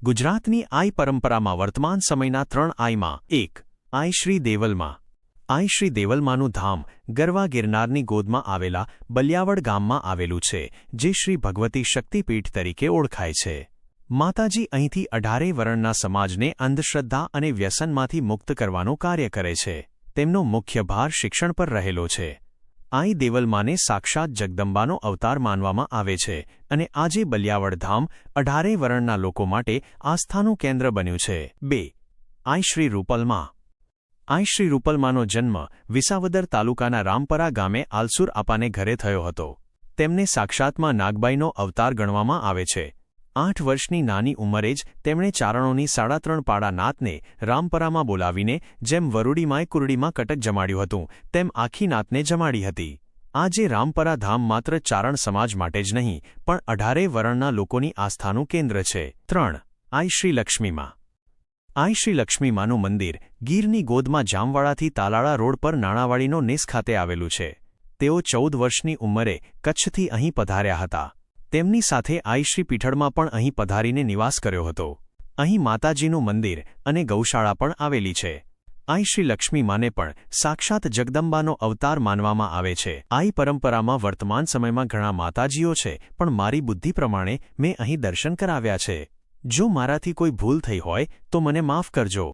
ગુજરાતની આઈ પરંપરામાં વર્તમાન સમયના 3 આઈમાં 1. આઈ શ્રી દેવલમાં. આઈ શ્રી દેવલમાનું ધામ ગરવા ગિરનારની ગોદમાં આવેલા બલિયાવડ ગામમાં આવેલું છે, જે શ્રી ભગવતી શક્તિપીઠ તરીકે ઓળખાય છે. માતાજી અહીંથી 18 વર્ણના સમાજને અંધશ્રદ્ધા અને વ્યસનમાંથી મુક્ત કરવાનું કાર્ય કરે છે. તેમનો મુખ્ય ભાર શિક્ષણ પર રહેલો છે. આઈ દેવલમાને સાક્ષાત જગદંબાનો અવતાર માનવામાં આવે છે અને આજે બલિયાવડ ધામ 18 વર્ણના લોકો માટે આસ્થાનું કેન્દ્ર બન્યું છે. 2. આઈ શ્રી રૂપલમાં. આઈ શ્રી રૂપલમાનો જન્મ વિસાવદર તાલુકાના રામપરા ગામે આલસુર આપાને ઘરે થયો હતો. તેમને સાક્ષાતમાં નાગબાઈનો અવતાર ગણવામાં આવે છે. 8 વર્ષની નાની ઉંમરે જ તેમણે ચારણોની 3.5 પાડા નાતને રામપરામાં બોલાવીને જેમ વરુડીમાંય કુરડીમાં કટક જમાડ્યું હતું તેમ આખી નાતને જમાડી હતી. આજે રામપરા ધામ માત્ર ચારણ સમાજ માટે જ નહીં પણ 18 વર્ણના લોકોની આસ્થાનું કેન્દ્ર છે. 3. આઈ શ્રી લક્ષ્મીમાં. આઈ શ્રી લક્ષ્મીમાનું મંદિર ગીરની ગોદમાં જામવાડાથી તાલાળા રોડ પર નાણાવાડીનો નેસ ખાતે આવેલું છે. તેઓ 14 વર્ષની ઉંમરે કચ્છથી અહીં પધાર્યા હતા. તેમની સાથે આઈ શ્રી પીઠળમાં પણ અહીં પધારીને નિવાસ કર્યો હતો. અહીં માતાજીનું મંદિર અને ગૌશાળા પણ આવેલી છે. આઈ શ્રી લક્ષ્મીમાને પણ સાક્ષાત જગદંબાનો અવતાર માનવામાં આવે છે. આઈ પરંપરામાં વર્તમાન સમયમાં ઘણા માતાજીઓ છે, પણ મારી બુદ્ધિ પ્રમાણે મેં અહીં દર્શન કરાવ્યા છે. જો મારાથી કોઈ ભૂલ થઈ હોય તો મને માફ કરજો.